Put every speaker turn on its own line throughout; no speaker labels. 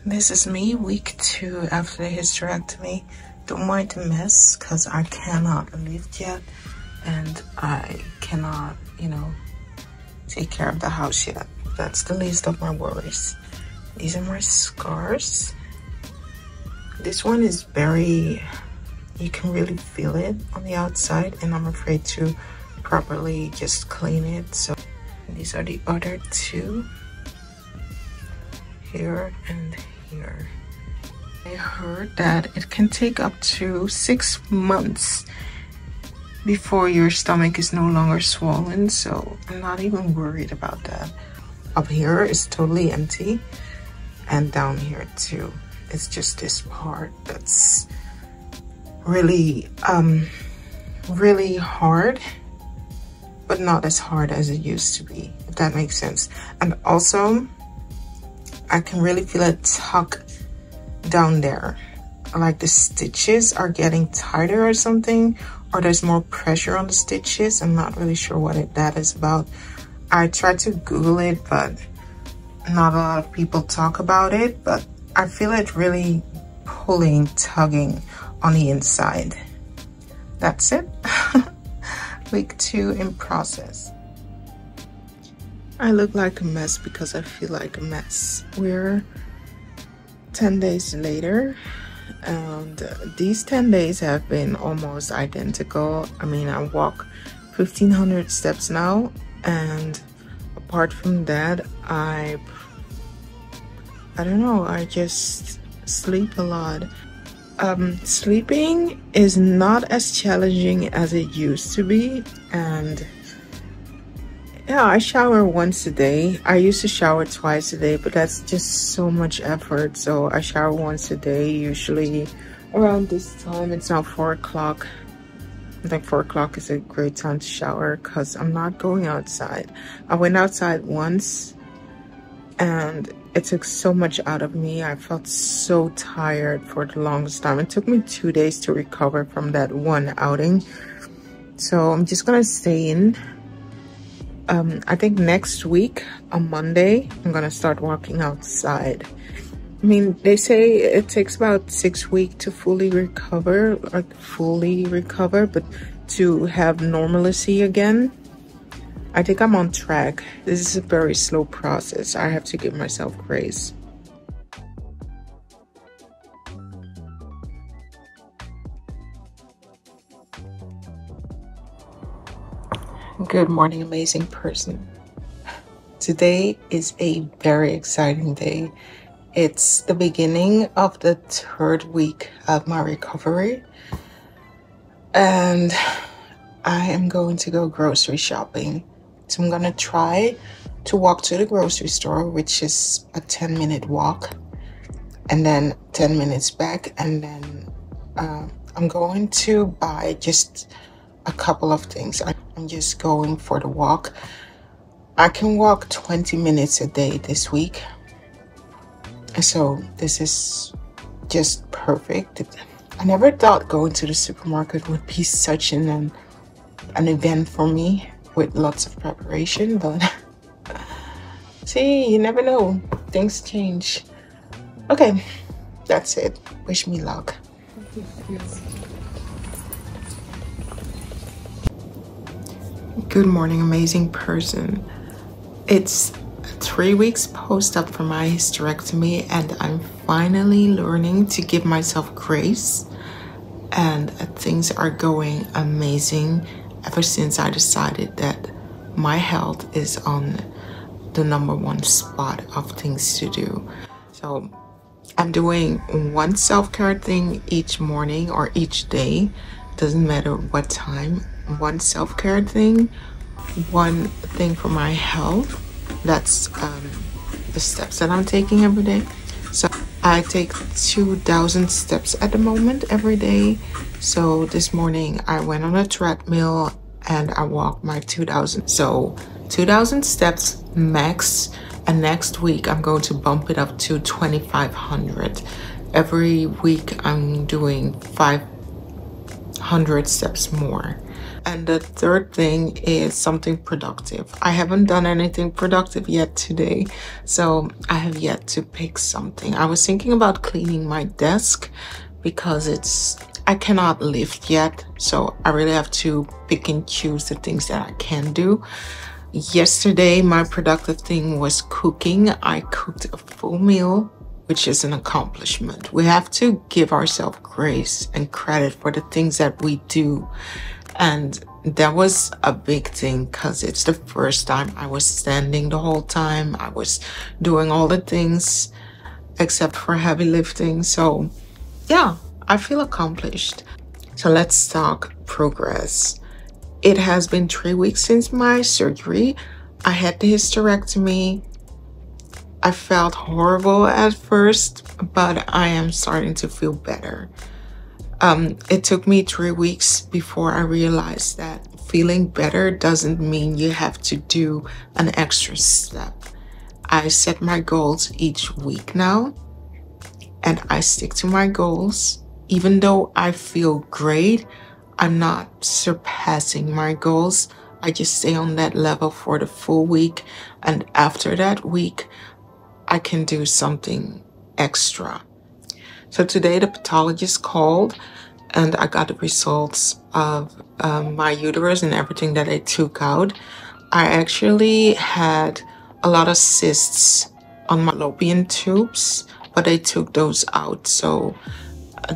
This is me, week 2 after the hysterectomy. Don't mind the mess, because I cannot lift yet. And I cannot, take care of the house yet. That's the least of my worries. These are my scars. This one is very, you can really feel it on the outside, and I'm afraid to properly just clean it. So these are the other two, here and here. I heard that it can take up to 6 months before your stomach is no longer swollen, so I'm not even worried about that. Up here is totally empty, and down here too. It's just this part that's really really hard, but not as hard as it used to be, if that makes sense. And also I can really feel it tug down there, like the stitches are getting tighter or something, or there's more pressure on the stitches. I'm not really sure what that is about. I tried to Google it, but not a lot of people talk about it, but I feel it really pulling, tugging on the inside. That's it. Week 2 in process. I look like a mess because I feel like a mess. We're 10 days later, and these 10 days have been almost identical. I mean, I walk 1,500 steps now, and apart from that, I don't know, I just sleep a lot. Sleeping is not as challenging as it used to be, and yeah, I shower once a day. I used to shower twice a day, but that's just so much effort. So I shower once a day, usually around this time. It's now 4 o'clock. I think 4 o'clock is a great time to shower because I'm not going outside. I went outside once and it took so much out of me. I felt so tired for the longest time. It took me 2 days to recover from that one outing. So I'm just gonna stay in. I think next week on Monday, I'm gonna start walking outside. I mean, they say it takes about 6 weeks to fully recover, but to have normalcy again, I think I'm on track. This is a very slow process. I have to give myself grace. Good morning, amazing person. Today is a very exciting day. It's the beginning of the 3rd week of my recovery, and I am going to go grocery shopping. So I'm gonna try to walk to the grocery store, which is a 10-minute walk, and then 10 minutes back, and then I'm going to buy just a couple of things. I'm just going for the walk. I can walk 20 minutes a day this week, so this is just perfect. I never thought going to the supermarket would be such an event for me, with lots of preparation, but see, you never know, things change. Okay, that's it. Wish me luck. Good morning, amazing person. It's 3 weeks post-op for my hysterectomy, and I'm finally learning to give myself grace, and things are going amazing ever since I decided that my health is on the #1 spot of things to do. So I'm doing one self-care thing each morning or each day, doesn't matter what time. One self-care thing, one thing for my health. That's the steps that I'm taking every day. So I take 2,000 steps at the moment every day. So this morning I went on a treadmill and I walked my 2,000. So 2,000 steps max, and next week I'm going to bump it up to 2,500. Every week I'm doing 500 steps more. And the third thing is something productive. I haven't done anything productive yet today, so I have yet to pick something. I was thinking about cleaning my desk because I cannot lift yet, so I really have to pick and choose the things that I can do. Yesterday, my productive thing was cooking. I cooked a full meal, which is an accomplishment. We have to give ourselves grace and credit for the things that we do. And that was a big thing because it's the first time I was standing the whole time. I was doing all the things except for heavy lifting. So yeah, I feel accomplished. So let's talk progress. It has been 3 weeks since my surgery. I had the hysterectomy. I felt horrible at first, but I am starting to feel better. It took me 3 weeks before I realized that feeling better doesn't mean you have to do an extra step. I set my goals each week now, and I stick to my goals. Even though I feel great, I'm not surpassing my goals. I just stay on that level for the full week, and after that week, I can do something extra. So today the pathologist called and I got the results of my uterus and everything that I took out. I actually had a lot of cysts on my fallopian tubes, but I took those out. So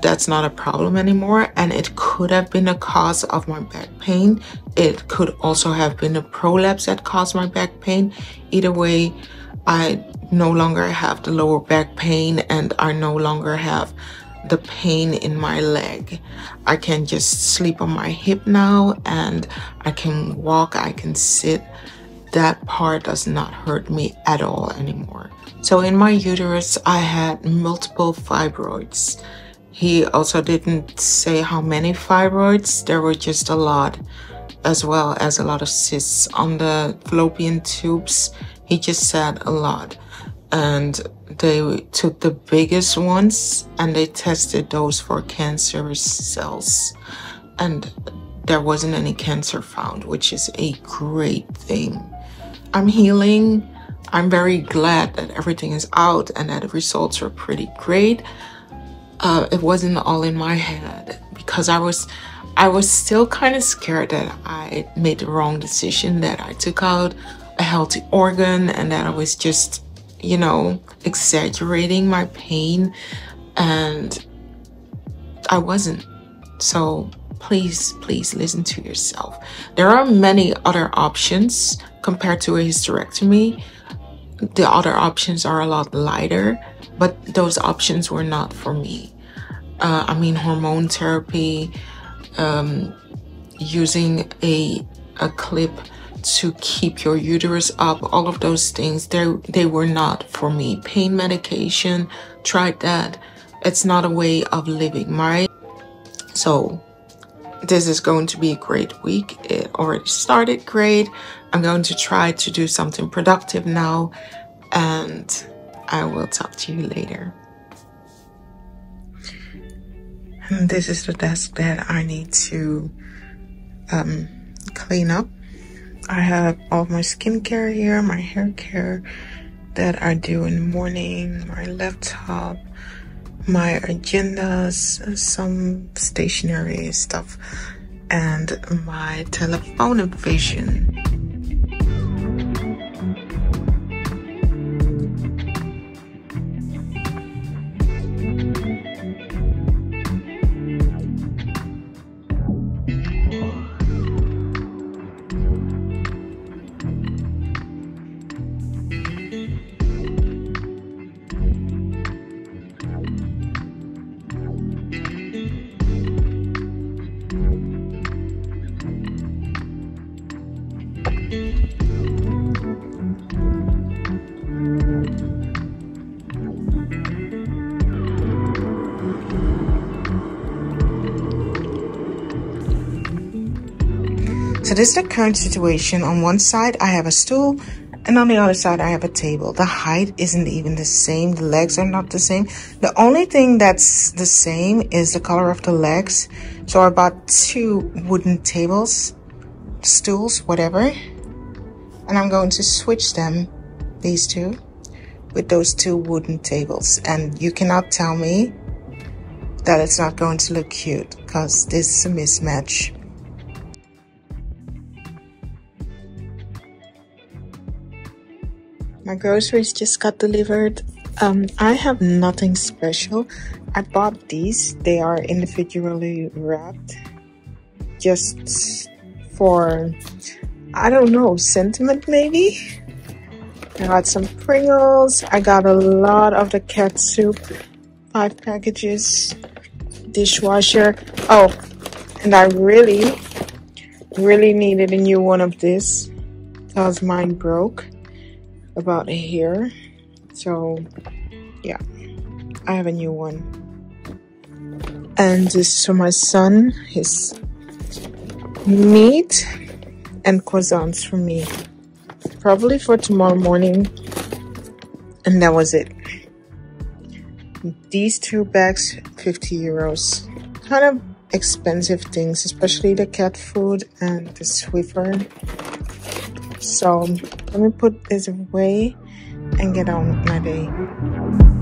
that's not a problem anymore. And it could have been a cause of my back pain. It could also have been a prolapse that caused my back pain. Either way, I no longer have the lower back pain and I no longer have the pain in my leg. I can just sleep on my hip now and I can walk, I can sit. That part does not hurt me at all anymore. So in my uterus, I had multiple fibroids. He also didn't say how many fibroids. There were just a lot, as well as a lot of cysts on the fallopian tubes. He just said a lot. And they took the biggest ones and they tested those for cancerous cells. And there wasn't any cancer found, which is a great thing. I'm healing. I'm very glad that everything is out and that the results are pretty great. It wasn't all in my head because I was still kind of scared that I made the wrong decision, that I took out a healthy organ and that I was just, you know, exaggerating my pain, and I wasn't. So please listen to yourself. There are many other options compared to a hysterectomy. The other options are a lot lighter, but those options were not for me. I mean, hormone therapy, using a clip to keep your uterus up, all of those things, they were not for me. Pain medication, tried that. It's not a way of living, right? So this is going to be a great week. It already started great. I'm going to try to do something productive now, and I will talk to you later. And this is the desk that I need to clean up. I have all of my skincare here, my hair care that I do in the morning, my laptop, my agendas, some stationery stuff, and my telephone and vision. So this is the current situation. On one side, I have a stool, and on the other side, I have a table. The height isn't even the same. The legs are not the same. The only thing that's the same is the color of the legs. So I bought 2 wooden tables stools, whatever. And I'm going to switch them, these two, with those two wooden tables. And you cannot tell me that it's not going to look cute, because this is a mismatch. My groceries just got delivered. I have nothing special. I bought these. They are individually wrapped just for, I don't know, sentiment maybe. I got some Pringles. I got a lot of the cat soup, 5 packages, dishwasher. Oh, and I really needed a new one of this because mine broke about here. So yeah, I have a new one. And this is for my son, his meat and croissants for me, probably for tomorrow morning. And that was it. These 2 bags, 50 euros. Kind of expensive things, especially the cat food and the Swiffer. So let me put this away and get on with my day.